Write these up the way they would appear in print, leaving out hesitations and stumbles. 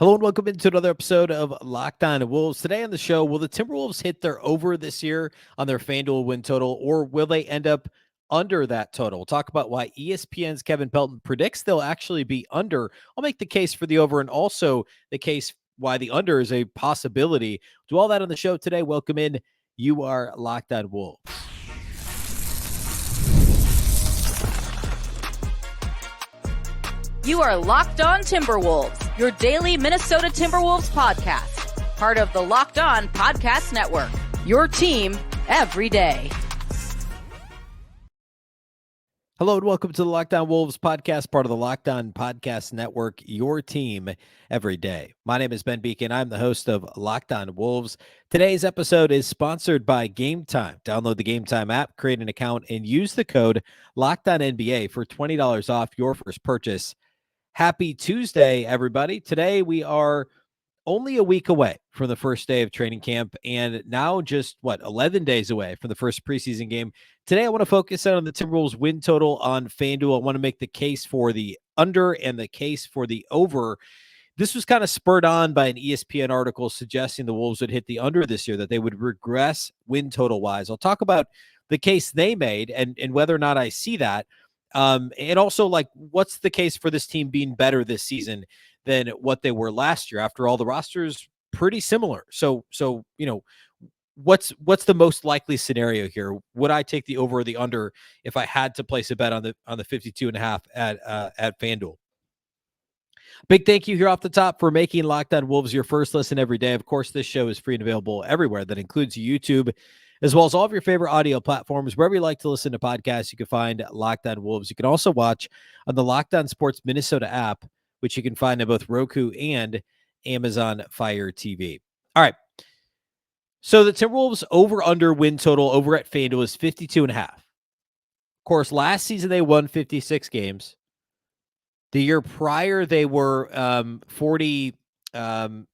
Hello and welcome into another episode of Locked On Wolves. Today on the show, will the Timberwolves hit their over this year on their FanDuel win total, or will they end up under that total? We'll talk about why ESPN's Kevin Pelton predicts they'll actually be under. I'll make the case for the over and also the case why the under is a possibility. Do all that on the show today. Welcome in. You are Locked On Wolves. You are Locked On Timberwolves, your daily Minnesota Timberwolves podcast. Part of the Locked On Podcast Network, your team every day. Hello and welcome to the Locked On Wolves podcast, part of the Locked On Podcast Network, your team every day. My name is Ben Beecken. I'm the host of Locked On Wolves. Today's episode is sponsored by Gametime. Download the Gametime app, create an account, and use the code LOCKEDONNBA for $20 off your first purchase. Happy Tuesday, everybody. Today we are only a week away from the first day of training camp, and now just 11 days away from the first preseason game. Today I want to focus on the Timberwolves win total on FanDuel. I want to make the case for the under and the case for the over. This was kind of spurred on by an ESPN article suggesting the Wolves would hit the under this year, that they would regress win total wise. I'll talk about the case they made and whether or not I see that. And also, what's the case for this team being better this season than what they were last year? After all, the roster's pretty similar. So what's the most likely scenario here? Would I take the over or the under if I had to place a bet on the 52.5 at FanDuel? Big thank you here off the top for making Locked On Wolves your first listen every day. Of course, this show is free and available everywhere. That includes YouTube, as well as all of your favorite audio platforms. Wherever you like to listen to podcasts, you can find Locked On Wolves. You can also watch on the Locked On Sports Minnesota app, which you can find on both Roku and Amazon Fire TV. All right. So the Timberwolves over-under win total over at FanDuel is 52.5. Of course, last season they won 56 games. The year prior, they were 40. I'm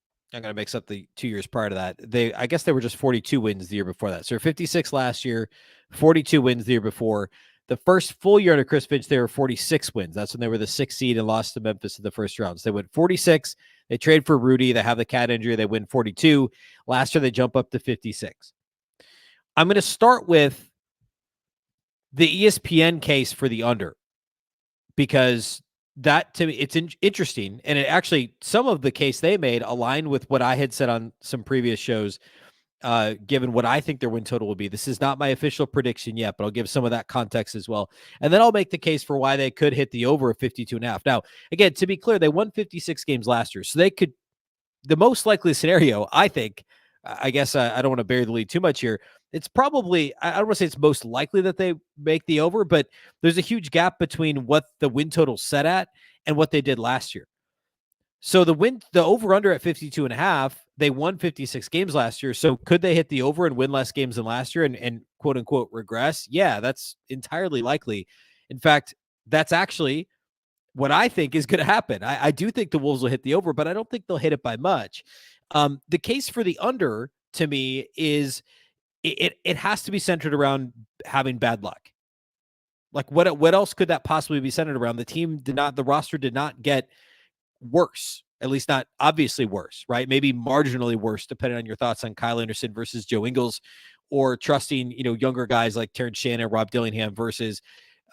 going to mix up the 2 years prior to that. I guess they were just 42 wins the year before that. So 56 last year, 42 wins the year before. The first full year under Chris Finch, they were 46 wins. That's when they were the 6th seed and lost to Memphis in the first round. So they went 46. They trade for Rudy. They have the cat injury. They win 42. Last year, they jump up to 56. I'm going to start with the ESPN case for the under, because that, to me, it's interesting. And it actually, some of the case they made aligned with what I had said on some previous shows, given what I think their win total will be. This is not my official prediction yet, but I'll give some of that context as well. And then I'll make the case for why they could hit the over of 52.5. Now, again, to be clear, they won 56 games last year. So they could, the most likely scenario, I think, I guess I don't want to bury the lead too much here. It's probably, I don't want to say it's most likely that they make the over, but there's a huge gap between what the win total set at and what they did last year. So the over under at 52.5, they won 56 games last year. So could they hit the over and win less games than last year and quote unquote regress? Yeah, that's entirely likely. In fact, that's actually what I think is going to happen. I do think the Wolves will hit the over, but I don't think they'll hit it by much. The case for the under, to me, is it has to be centered around having bad luck. Like what else could that possibly be centered around? The roster did not get worse, at least not obviously worse, right? Maybe marginally worse, depending on your thoughts on Kyle Anderson versus Joe Ingles, or trusting, younger guys like Terrence Shannon, Rob Dillingham versus,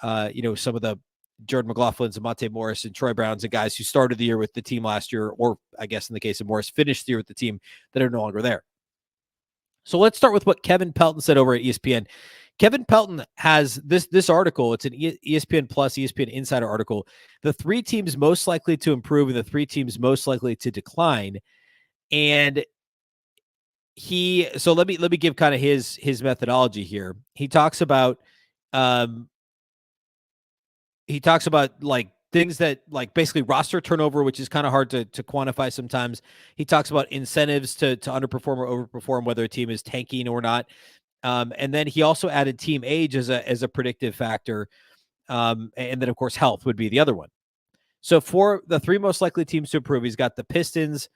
some of the Jordan McLaughlin's and Monte Morris and Troy Browns and guys who started the year with the team last year, or I guess in the case of Morris, finished the year with the team, that are no longer there. So let's start with what Kevin Pelton said over at ESPN. Kevin Pelton has this article. It's an ESPN Plus, ESPN Insider article. The 3 teams most likely to improve and the 3 teams most likely to decline. And so let me give kind of his methodology here. He talks about like things that, like, basically roster turnover, which is kind of hard to quantify sometimes. He talks about incentives to underperform or overperform, whether a team is tanking or not. And then he also added team age as a predictive factor. And then, of course, health would be the other one. So for the 3 most likely teams to improve, he's got the Pistons,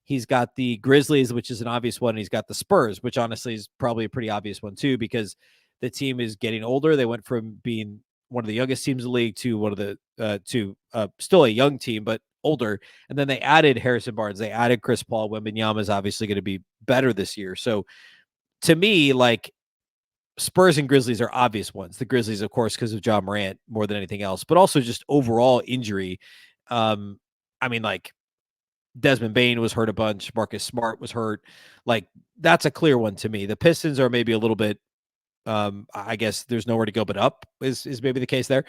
he's got the Grizzlies, which is an obvious one, and he's got the Spurs, which honestly is probably a pretty obvious one too, because the team is getting older. They went from being one of the youngest teams in the league to one of the still a young team, but older. And then they added Harrison Barnes. They added Chris Paul. Wembanyama is obviously going to be better this year. So to me, like, Spurs and Grizzlies are obvious ones. The Grizzlies, of course, because of John Morant more than anything else, but also just overall injury. I mean, like, Desmond Bane was hurt a bunch. Marcus Smart was hurt. Like, that's a clear one to me. The Pistons are maybe a little bit, I guess there's nowhere to go but up is maybe the case there.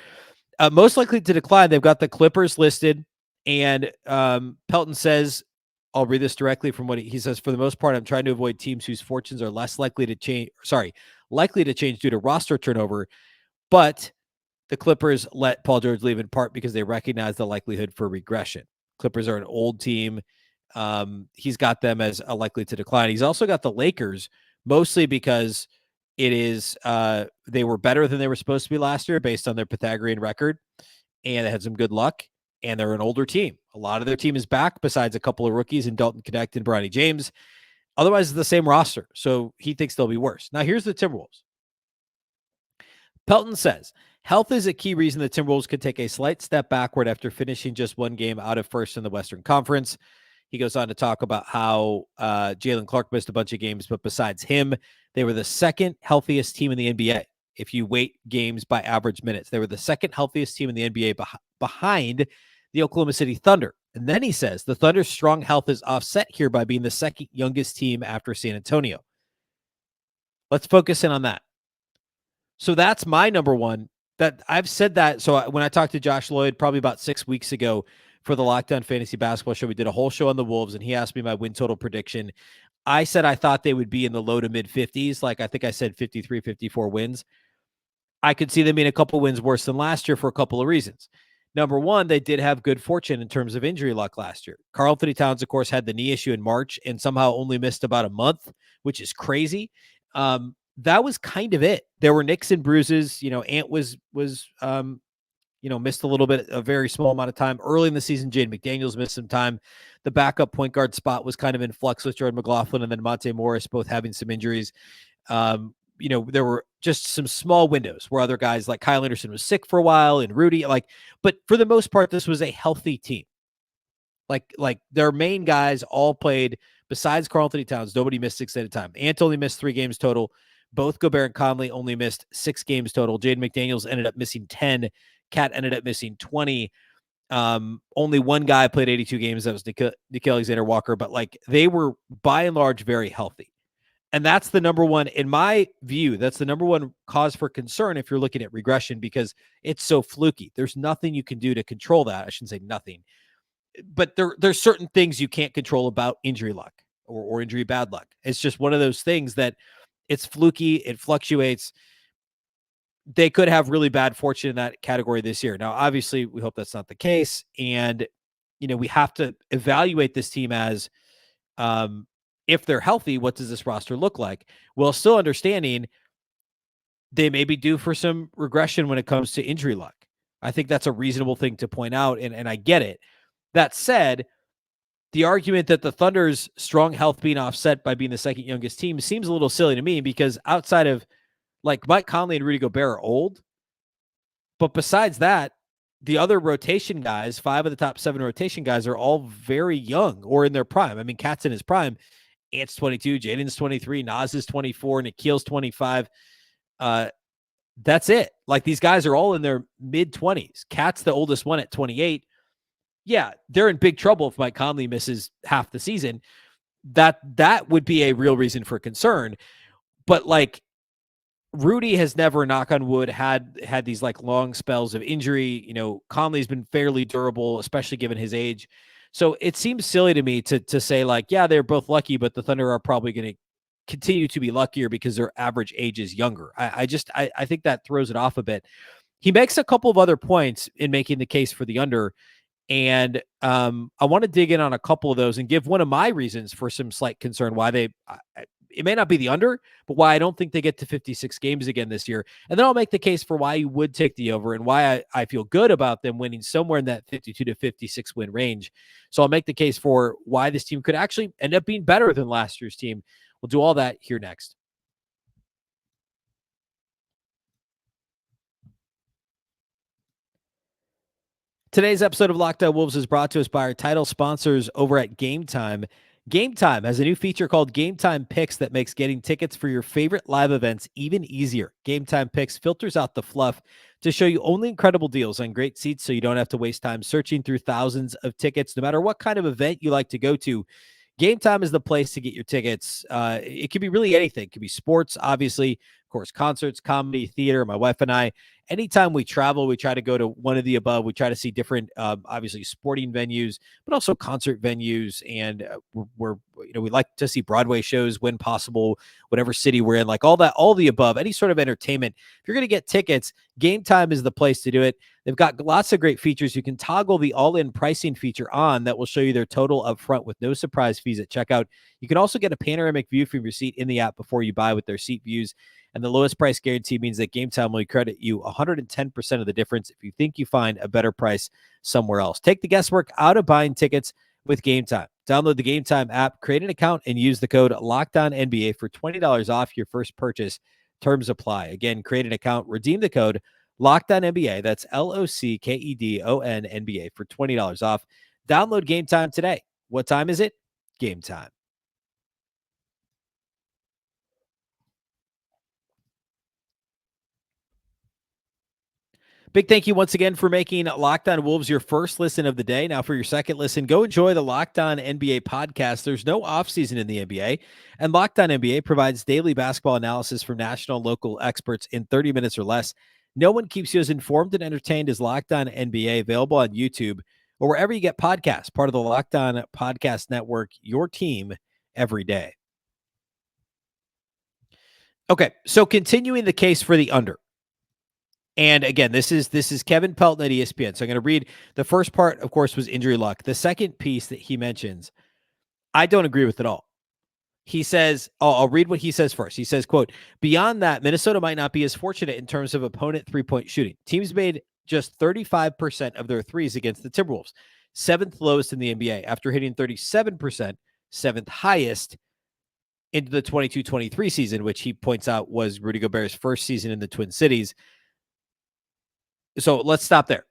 Most likely to decline, they've got the Clippers listed, and Pelton says, I'll read this directly from what he says. For the most part, I'm trying to avoid teams whose fortunes are less likely to change. Likely to change due to roster turnover, but the Clippers let Paul George leave in part because they recognize the likelihood for regression. Clippers are an old team. He's got them as a likely to decline. He's also got the Lakers mostly because it is they were better than they were supposed to be last year based on their Pythagorean record, and they had some good luck, and they're an older team. A lot of their team is back besides a couple of rookies in Dalton Connect and Bronny James. Otherwise, it's the same roster, so he thinks they'll be worse. Now, here's the Timberwolves. Pelton says, health is a key reason the Timberwolves could take a slight step backward after finishing just one game out of first in the Western Conference. He goes on to talk about how Jalen Clark missed a bunch of games, but besides him, they were the second healthiest team in the NBA. If you weight games by average minutes, they were the second healthiest team in the NBA behind the Oklahoma City Thunder. And then he says the Thunder's strong health is offset here by being the second youngest team after San Antonio. Let's focus in on that. So that's my number one. That I've said that. So when I talked to Josh Lloyd probably about 6 weeks ago for the Lockdown Fantasy Basketball Show, we did a whole show on the Wolves, and he asked me my win total prediction. I said I thought they would be in the low to mid 50s. Like, I think I said 53, 54 wins. I could see them being a couple wins worse than last year for a couple of reasons. Number one, they did have good fortune in terms of injury luck last year. Karl-Anthony Towns, of course, had the knee issue in March and somehow only missed about a month, which is crazy. That was kind of it. There were nicks and bruises. Ant was missed a little bit, a very small amount of time. Early in the season, Jaden McDaniels missed some time. The backup point guard spot was kind of in flux with Jordan McLaughlin and then Monte Morris both having some injuries. There were just some small windows where other guys like Kyle Anderson was sick for a while and Rudy, but for the most part, this was a healthy team. Like their main guys all played besides Karl-Anthony Towns. Nobody missed 6 at a time. Ant only missed 3 games total. Both Gobert and Conley only missed 6 games total. Jaden McDaniels ended up missing 10. Cat ended up missing 20. Only one guy played 82 games. That was Nickeil Alexander-Walker. But they were by and large very healthy. And that's the number one, in my view, that's the number one cause for concern if you're looking at regression, because it's so fluky. There's nothing you can do to control that. I shouldn't say nothing. But there's certain things you can't control about injury luck or injury bad luck. It's just one of those things that it's fluky. It fluctuates. They could have really bad fortune in that category this year. Now, obviously, we hope that's not the case. And, we have to evaluate this team as if they're healthy, what does this roster look like? Well, still understanding they may be due for some regression when it comes to injury luck. I think that's a reasonable thing to point out, and I get it. That said, the argument that the Thunder's strong health being offset by being the second youngest team seems a little silly to me, because outside of Mike Conley and Rudy Gobert are old. But besides that, the other rotation guys, 5 of the top 7 rotation guys, are all very young or in their prime. I mean, Cat's in his prime. Ant's 22, Jaden's 23, Nas is 24, Nikhil's 25. That's it. These guys are all in their mid-20s. Cat's the oldest one at 28. Yeah, they're in big trouble if Mike Conley misses half the season. That would be a real reason for concern. But Rudy has never, knock on wood, had these long spells of injury. Conley's been fairly durable, especially given his age. So it seems silly to me to say yeah, they're both lucky, but the Thunder are probably going to continue to be luckier because their average age is younger. I think that throws it off a bit. He makes a couple of other points in making the case for the under. And I want to dig in on a couple of those and give one of my reasons for some slight concern why it may not be the under, but why I don't think they get to 56 games again this year. And then I'll make the case for why you would take the over and why I feel good about them winning somewhere in that 52 to 56 win range. So I'll make the case for why this team could actually end up being better than last year's team. We'll do all that here next. Today's episode of Locked On Wolves is brought to us by our title sponsors over at Gametime. Gametime has a new feature called Gametime Picks that makes getting tickets for your favorite live events even easier. Gametime Picks filters out the fluff to show you only incredible deals on great seats so you don't have to waste time searching through thousands of tickets. No matter what kind of event you like to go to, Gametime is the place to get your tickets. It could be really anything. It could be sports, obviously, of course, concerts, comedy, theater. My wife and I, anytime we travel, we try to go to one of the above. We try to see different, obviously, sporting venues, but also concert venues. And we like to see Broadway shows when possible, whatever city we're in, like all that, all the above, any sort of entertainment. If you're going to get tickets, Gametime is the place to do it. They've got lots of great features. You can toggle the all-in pricing feature on that will show you their total up front with no surprise fees at checkout. You can also get a panoramic view from your seat in the app before you buy with their seat views. And the lowest price guarantee means that Gametime will credit you 110% of the difference if you think you find a better price somewhere else. Take the guesswork out of buying tickets with Gametime. Download the Gametime app, create an account, and use the code LOCKEDONNBA for $20 off your first purchase. Terms apply. Again, create an account, redeem the code LOCKEDONNBA. That's LOCKEDON NBA for $20 off. Download Gametime today. What time is it? Gametime. Big thank you once again for making Locked On Wolves your first listen of the day. Now, for your second listen, go enjoy the Locked On NBA podcast. There's no offseason in the NBA, and Locked On NBA provides daily basketball analysis from national and local experts in 30 minutes or less. No one keeps you as informed and entertained as Locked On NBA, available on YouTube or wherever you get podcasts, part of the Locked On Podcast Network, your team every day. Okay, so continuing the case for the under. And again, this is Kevin Pelton at ESPN. So I'm going to read the first part, of course, was injury luck. The second piece that he mentions, I don't agree with at all. He says, I'll read what he says first. He says, quote, beyond that, Minnesota might not be as fortunate in terms of opponent three-point shooting. Teams made just 35% of their threes against the Timberwolves, seventh lowest in the NBA, after hitting 37%, seventh highest into the 22-23 season, which he points out was Rudy Gobert's first season in the Twin Cities. So let's stop there.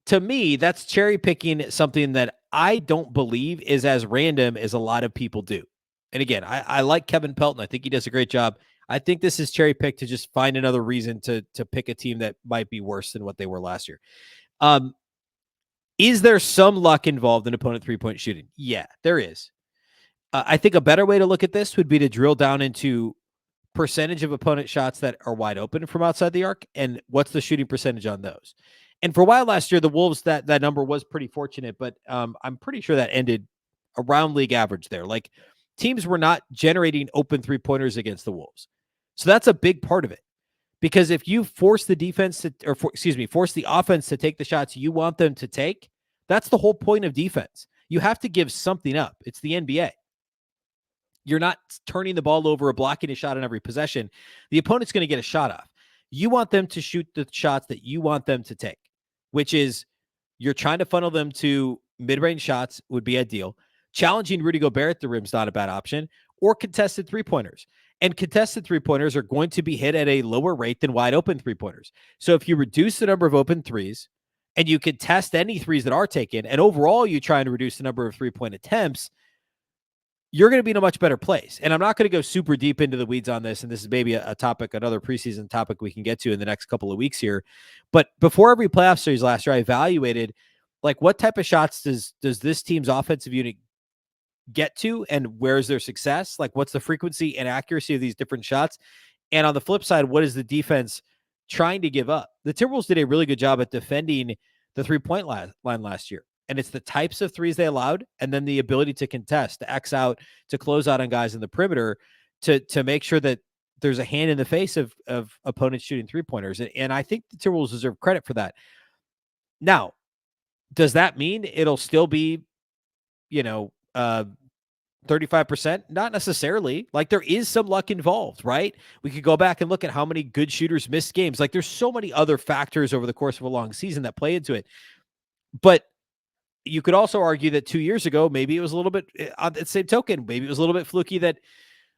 To me, that's cherry picking something that I don't believe is as random as a lot of people do. And again, I like Kevin Pelton. I think he does a great job. I think this is cherry picked to just find another reason to pick a team that might be worse than what they were last year. Is there some luck involved in opponent three-point shooting? Yeah, there is. I think a better way to look at this would be to drill down into percentage of opponent shots that are wide open from outside the arc, and what's the shooting percentage on those. And for a while last year, the Wolves, that number was pretty fortunate, but I'm pretty sure that ended around league average there. Like, teams were not generating open three-pointers against the Wolves. So that's a big part of it. Because if you force the defense to, force the offense to take the shots you want them to take, that's the whole point of defense. You have to give something up. It's the NBA. You're not turning the ball over or blocking a shot on every possession. The opponent's going to get a shot off. You want them to shoot the shots that you want them to take, which is you're trying to funnel them to mid-range shots would be ideal. Challenging Rudy Gobert at the rim is not a bad option, or contested three-pointers. And contested three-pointers are going to be hit at a lower rate than wide-open three-pointers. So if you reduce the number of open threes and you contest any threes that are taken, and overall you try and reduce the number of three-point attempts, you're going to be in a much better place. And I'm not going to go super deep into the weeds on this. And this is maybe a topic, another preseason topic we can get to in the next couple of weeks here. But before every playoff series last year, I evaluated, like, what type of shots does this team's offensive unit get to, and where's their success? Like, what's the frequency and accuracy of these different shots? And on the flip side, what is the defense trying to give up? The Timberwolves did a really good job at defending the three-point line last year. And it's the types of threes they allowed, and then the ability to contest, to X out, to close out on guys in the perimeter, to make sure that there's a hand in the face of opponents shooting three-pointers. And I think the Timberwolves deserve credit for that. Now, does that mean it'll still be, 35%? Not necessarily. Like, there is some luck involved, right? We could go back and look at how many good shooters missed games. Like, there's so many other factors over the course of a long season that play into it. But you could also argue that 2 years ago, maybe it was a little bit, on the same token, maybe it was a little bit fluky that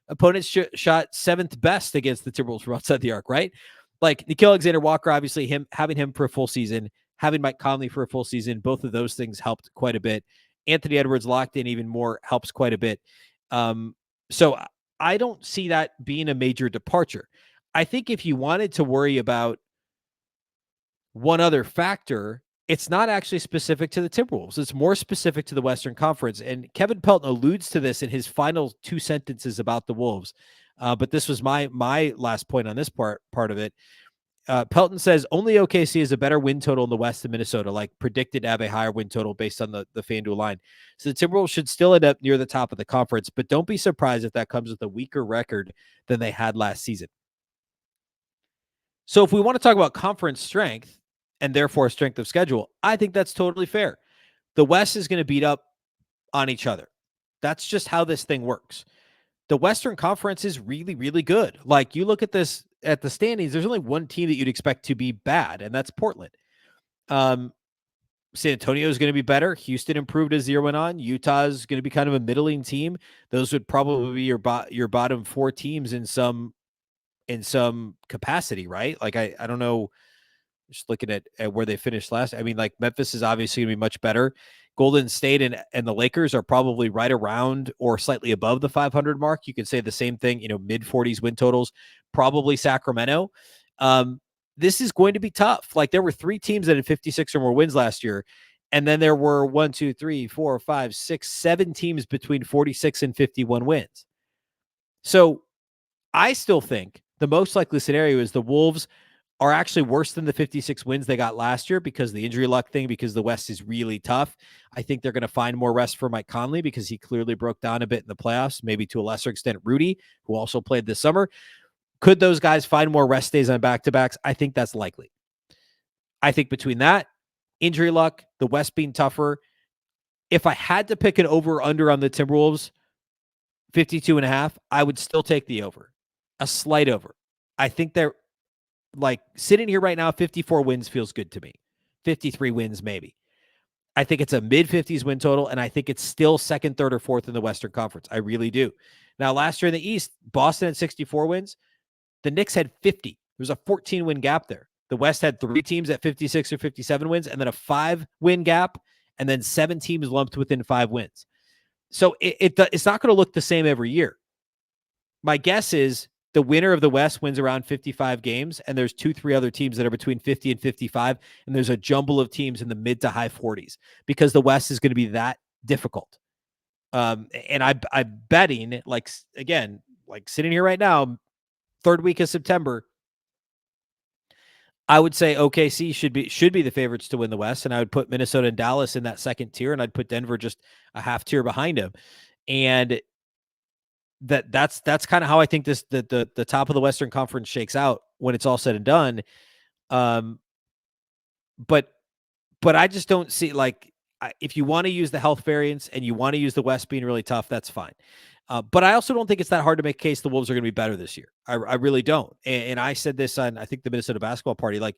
opponents shot seventh best against the Timberwolves from outside the arc, right? Like, Nickeil Alexander-Walker, obviously having him for a full season, having Mike Conley for a full season, both of those things helped quite a bit. Anthony Edwards locked in even more helps quite a bit. So I don't see that being a major departure. I think if you wanted to worry about one other factor, it's not actually specific to the Timberwolves. It's more specific to the Western Conference. And Kevin Pelton alludes to this in his final two sentences about the Wolves. But this was my last point on this part of it. Pelton says only OKC is a better win total in the West than Minnesota, like predicted to have a higher win total based on the FanDuel line. So the Timberwolves should still end up near the top of the conference, but don't be surprised if that comes with a weaker record than they had last season. So if we want to talk about conference strength and therefore strength of schedule, I think that's totally fair. The West is going to beat up on each other. That's just how this thing works. The Western Conference is really, really good. Like you look at this at the standings, there's only one team that you'd expect to be bad, and that's Portland. San Antonio is going to be better. Houston improved as the year went on. Utah is going to be kind of a middling team. Those would probably be your bottom four teams in some capacity, right? Like I don't know. Just looking at where they finished last. I mean, like Memphis is obviously going to be much better. Golden State and the Lakers are probably right around or slightly above the 500 mark. You could say the same thing, mid 40s win totals, probably Sacramento. This is going to be tough. Like there were three teams that had 56 or more wins last year. And then there were 1, 2, 3, 4, 5, 6, 7 teams between 46 and 51 wins. So I still think the most likely scenario is the Wolves are actually worse than the 56 wins they got last year because the injury luck thing, because the West is really tough. I think they're going to find more rest for Mike Conley because he clearly broke down a bit in the playoffs, maybe to a lesser extent Rudy, who also played this summer. Could those guys find more rest days on back-to-backs? I think that's likely. I think between that, injury luck, the West being tougher, if I had to pick an over-under on the Timberwolves, 52.5, I would still take the over, a slight over. I think they're like sitting here right now, 54 wins feels good to me. 53 wins, maybe. I think it's a mid 50s win total, and I think it's still second, third, or fourth in the Western Conference. I really do. Now, last year in the East, Boston had 64 wins. The Knicks had 50. There's a 14-win gap there. The West had 3 teams at 56 or 57 wins, and then a 5-win gap, and then 7 teams lumped within 5 wins. So it's not going to look the same every year. My guess is the winner of the West wins around 55 games, and there's 2-3 other teams that are between 50 and 55, and there's a jumble of teams in the mid to high 40s because the West is going to be that difficult. And I'm betting, like, again, like sitting here right now, third week of September, I would say OKC should be the favorites to win the West, and I would put Minnesota and Dallas in that second tier, and I'd put Denver just a half tier behind them. And that's kind of how I think the top of the Western Conference shakes out when it's all said and done. But I just don't see, like, if you want to use the health variance and you want to use the West being really tough, that's fine. But I also don't think it's that hard to make a case the Wolves are going to be better this year. I really don't. And I said this on, I think, the Minnesota basketball party. Like,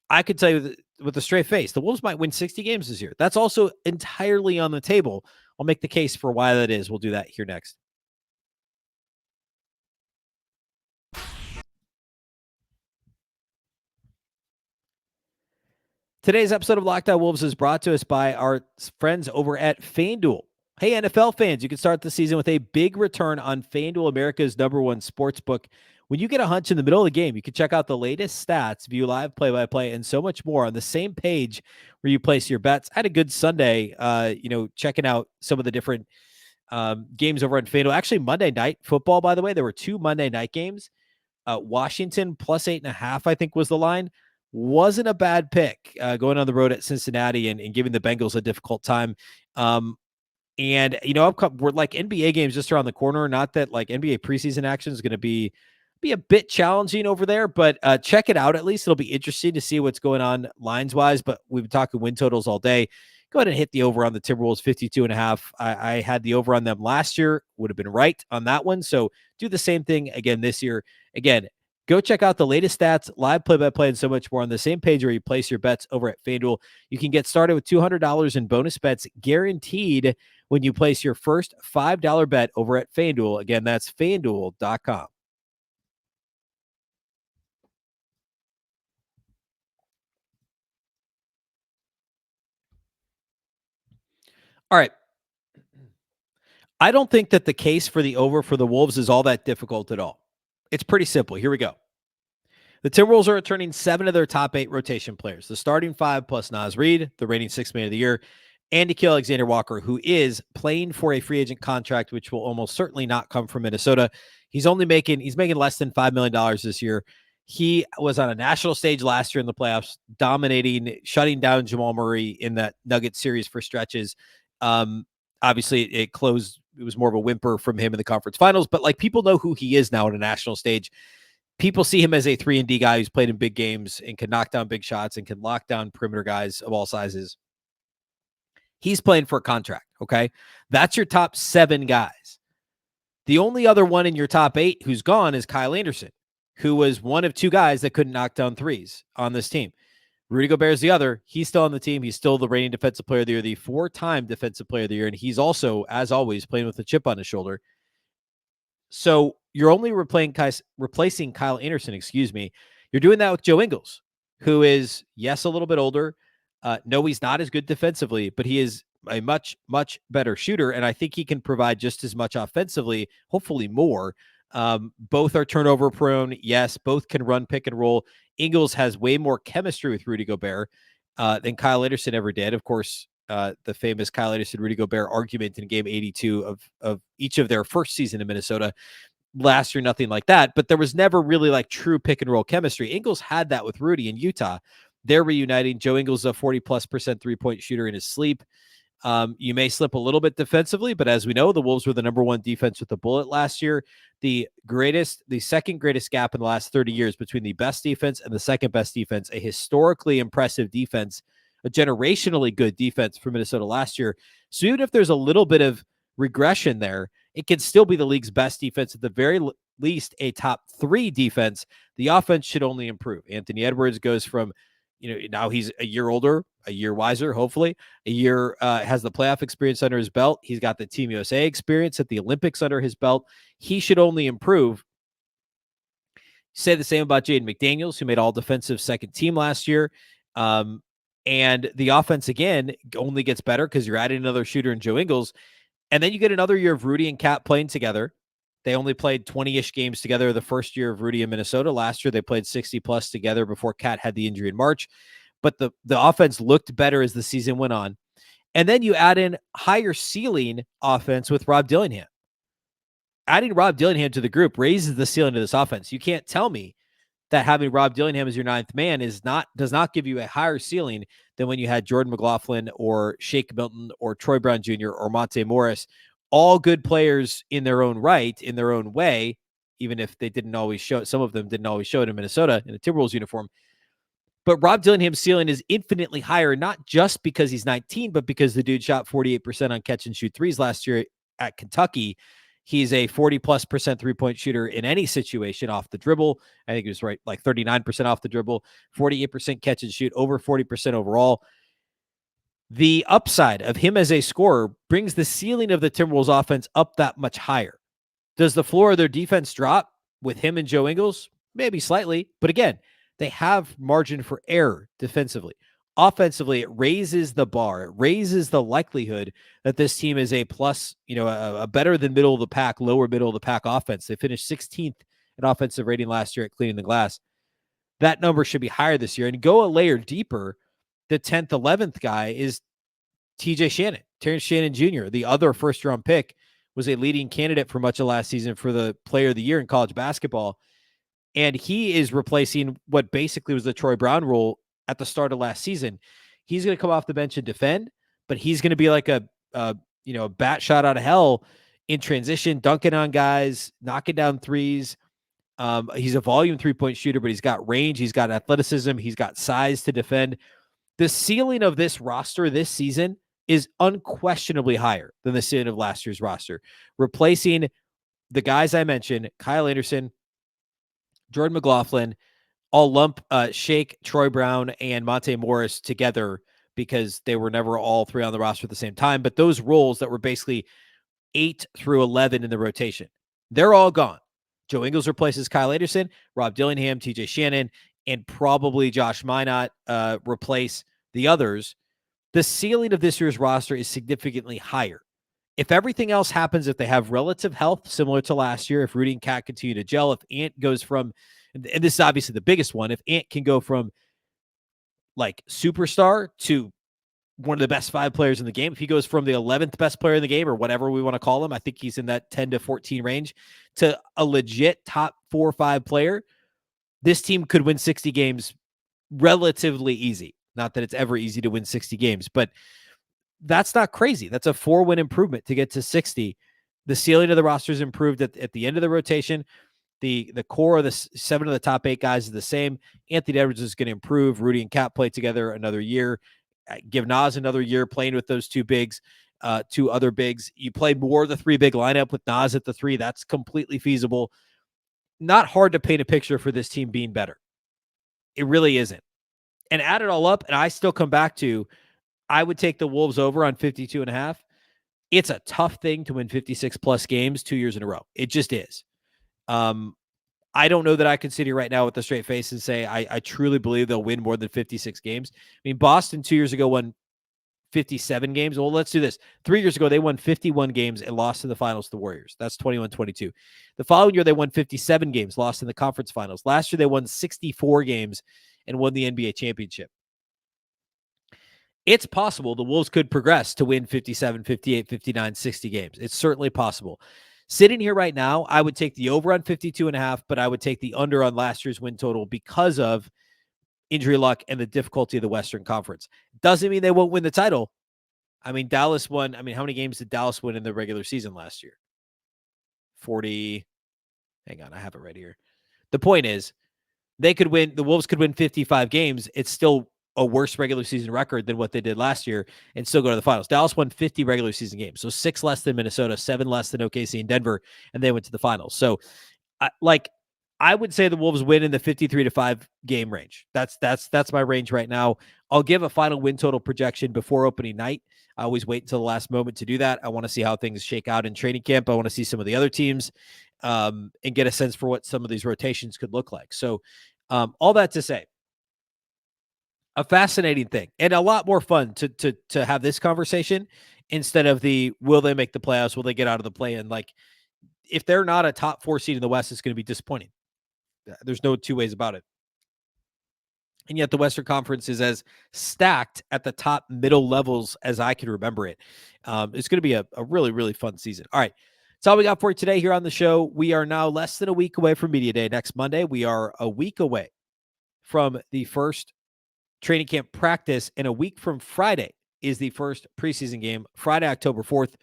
I could tell you with a straight face, the Wolves might win 60 games this year. That's also entirely on the table. I'll make the case for why that is. We'll do that here next. Today's episode of Locked On Wolves is brought to us by our friends over at FanDuel. Hey, NFL fans, you can start the season with a big return on FanDuel, America's #1 sportsbook. When you get a hunch in the middle of the game, you can check out the latest stats, view live play-by-play, and so much more on the same page where you place your bets. I had a good Sunday, checking out some of the different games over on FanDuel. Actually, Monday Night Football, by the way, there were 2 Monday night games. Washington plus 8.5, I think, was the line. Wasn't a bad pick going on the road at Cincinnati and giving the Bengals a difficult time. And, we're like NBA games just around the corner. Not that like NBA preseason action is going to be a bit challenging over there, but check it out. At least it'll be interesting to see what's going on lines wise, but we've been talking win totals all day. Go ahead and hit the over on the Timberwolves 52.5. I had the over on them last year, would have been right on that one. So do the same thing again this year. Again, go check out the latest stats, live play-by-play, and so much more on the same page where you place your bets over at FanDuel. You can get started with $200 in bonus bets guaranteed when you place your first $5 bet over at FanDuel. Again, that's FanDuel.com. All right. I don't think that the case for the over for the Wolves is all that difficult at all. It's pretty simple. Here we go. The Timberwolves are returning 7 of their top 8 rotation players. The starting 5 plus Reid, the reigning 6th man of the year, and Nickeil Alexander-Walker, who is playing for a free agent contract, which will almost certainly not come from Minnesota. He's making less than $5 million this year. He was on a national stage last year in the playoffs, dominating, shutting down Jamal Murray in that Nuggets series for stretches. Obviously, it closed. It was more of a whimper from him in the conference finals, but like people know who he is now on a national stage. People see him as a 3-and-D guy who's played in big games and can knock down big shots and can lock down perimeter guys of all sizes. He's playing for a contract, okay? That's your top 7 guys. The only other one in your top 8 who's gone is Kyle Anderson, who was one of 2 guys that couldn't knock down threes on this team. Rudy Gobert is the other. He's still on the team. He's still the reigning defensive player of the year, the 4-time defensive player of the year, and he's also, as always, playing with a chip on his shoulder. So you're only replacing Kyle Anderson, You're doing that with Joe Ingles, who is, yes, a little bit older. No, he's not as good defensively, but he is a much, much better shooter, and I think he can provide just as much offensively, hopefully more. Both are turnover prone. Yes, both can run pick and roll. Ingles has way more chemistry with Rudy Gobert than Kyle Anderson ever did. Of course, the famous Kyle Anderson, Rudy Gobert argument in game 82 of each of their first season in Minnesota. Last year, nothing like that, but there was never really like true pick and roll chemistry. Ingles had that with Rudy in Utah. They're reuniting. Joe Ingles is a 40+% 3-point shooter in his sleep. You may slip a little bit defensively, but as we know, the Wolves were the number 1 defense with a bullet last year. The second greatest gap in the last 30 years between the best defense and the second best defense, a historically impressive defense, a generationally good defense for Minnesota last year. So even if there's a little bit of regression there, it can still be the league's best defense, at the very least a top 3 defense. The offense should only improve. Anthony Edwards goes from, now he's a year older, a year wiser, hopefully. A year has the playoff experience under his belt. He's got the Team USA experience at the Olympics under his belt. He should only improve. Say the same about Jaden McDaniels, who made all defensive second team last year. And the offense, again, only gets better because you're adding another shooter in Joe Ingles. And then you get another year of Rudy and Cat playing together. They only played 20-ish games together the first year of Rudy in Minnesota. Last year, they played 60+ together before Cat had the injury in March. But the offense looked better as the season went on. And then you add in higher ceiling offense with Rob Dillingham. Adding Rob Dillingham to the group raises the ceiling of this offense. You can't tell me that having Rob Dillingham as your 9th man does not give you a higher ceiling than when you had Jordan McLaughlin or Shake Milton or Troy Brown Jr. or Monte Morris, all good players in their own right, in their own way, even if they didn't always show it. Some of them didn't always show it in Minnesota in a Timberwolves uniform. But Rob Dillingham's ceiling is infinitely higher, not just because he's 19, but because the dude shot 48% on catch and shoot threes last year at Kentucky. He's a 40+% 3-point shooter in any situation off the dribble. I think he was right, like 39% off the dribble, 48% catch and shoot, over 40% overall. The upside of him as a scorer brings the ceiling of the Timberwolves offense up that much higher. Does the floor of their defense drop with him and Joe Ingles? Maybe slightly, but again, they have margin for error defensively. Offensively, it raises the bar. It raises the likelihood that this team is a plus, a better than middle of the pack, lower middle of the pack offense. They finished 16th in offensive rating last year at cleaning the glass. That number should be higher this year. And go a layer deeper, the 10th, 11th guy is TJ Shannon, Terrence Shannon Jr., the other first-round pick, was a leading candidate for much of last season for the player of the year in college basketball. And he is replacing what basically was the Troy Brown role at the start of last season. He's going to come off the bench and defend, but he's going to be like a bat shot out of hell in transition, dunking on guys, knocking down threes. He's a volume 3-point shooter, but he's got range. He's got athleticism. He's got size to defend. The ceiling of this roster this season is unquestionably higher than the ceiling of last year's roster. Replacing the guys I mentioned, Kyle Anderson, Jordan McLaughlin, I'll lump Shake, Troy Brown, and Monte Morris together because they were never all 3 on the roster at the same time. But those roles that were basically 8 through 11 in the rotation, they're all gone. Joe Ingles replaces Kyle Anderson, Rob Dillingham, TJ Shannon, and probably Josh Minot replace the others. the ceiling of this year's roster is significantly higher. If everything else happens, if they have relative health similar to last year, if Rudy and Cat continue to gel, if Ant goes from, and this is obviously the biggest one, if Ant can go from like superstar to one of the best 5 players in the game, if he goes from the 11th best player in the game or whatever we want to call him, I think he's in that 10 to 14 range, to a legit top 4 or 5 player, this team could win 60 games relatively easy. Not that it's ever easy to win 60 games, but that's not crazy. That's a 4-win improvement to get to 60. The ceiling of the roster is improved at the end of the rotation. The core of the 7 of the top 8 guys is the same. Anthony Edwards is going to improve. Rudy and Cat play together another year. Give Nas another year playing with those 2 bigs, 2 other bigs. You play more of the 3 big lineup with Nas at the 3. That's completely feasible. Not hard to paint a picture for this team being better. It really isn't. And add it all up, and I still come back to, I would take the Wolves over on 52.5. It's a tough thing to win 56 plus games 2 years in a row. It just is. I don't know that I can sit here right now with a straight face and say I truly believe they'll win more than 56 games. I mean, Boston 2 years ago won 57 games. Well, let's do this. 3 years ago, they won 51 games and lost in the finals to the Warriors. That's 21-22. The following year, they won 57 games, lost in the conference finals. Last year, they won 64 games and won the NBA championship. It's possible the Wolves could progress to win 57, 58, 59, 60 games. It's certainly possible. Sitting here right now, I would take the over on 52.5, but I would take the under on last year's win total because of injury luck and the difficulty of the Western Conference. Doesn't mean they won't win the title. I mean, Dallas won. I mean, how many games did Dallas win in the regular season last year? 40. Hang on, I have it right here. The point is, they could win. The Wolves could win 55 games. It's still a worse regular season record than what they did last year and still go to the finals. Dallas won 50 regular season games, so 6 less than Minnesota, 7 less than OKC and Denver, and they went to the finals. So, I would say the Wolves win in the 53-5 game range. That's my range right now. I'll give a final win total projection before opening night. I always wait until the last moment to do that. I want to see how things shake out in training camp. I want to see some of the other teams and get a sense for what some of these rotations could look like. So, all that to say, a fascinating thing and a lot more fun to have this conversation instead of the, will they make the playoffs? Will they get out of the play-in? Like, if they're not a top 4 seed in the West, it's going to be disappointing. There's no 2 ways about it. And yet the Western Conference is as stacked at the top middle levels as I can remember it. It's going to be a really, really fun season. All right. That's all we got for you today here on the show. We are now less than a week away from Media Day next Monday. We are a week away from the first training camp practice, and a week from Friday is the first preseason game, Friday, October 4th.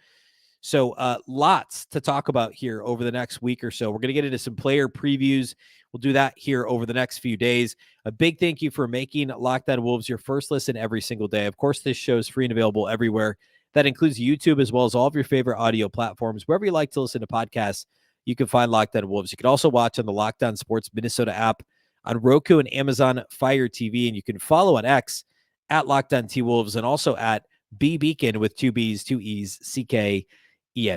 So lots to talk about here over the next week or so. We're going to get into some player previews. We'll do that here over the next few days. A big thank you for making Locked On Wolves your first listen every single day. Of course, this show is free and available everywhere. That includes YouTube as well as all of your favorite audio platforms. Wherever you like to listen to podcasts, you can find Locked On Wolves. You can also watch on the Locked On Sports Minnesota app, on Roku and Amazon Fire TV, and you can follow on X at Locked On T-Wolves and also at Beecken with 2 B's, 2 E's, CKEN.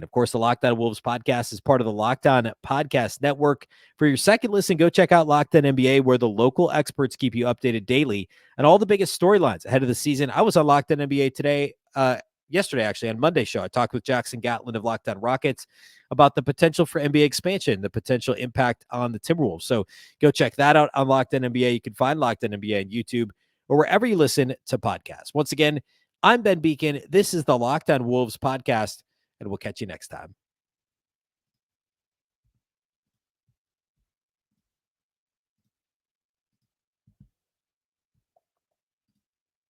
Of course, the Locked On Wolves podcast is part of the Locked On Podcast Network. For your second listen, go check out Locked On NBA, where the local experts keep you updated daily on all the biggest storylines ahead of the season. I was on Locked On NBA yesterday, actually, on Monday's show. I talked with Jackson Gatlin of Locked On Rockets about the potential for NBA expansion, the potential impact on the Timberwolves. So go check that out on Locked On NBA. You can find Locked On NBA on YouTube or wherever you listen to podcasts. Once again, I'm Ben Beecken. This is the Locked On Wolves podcast, and we'll catch you next time.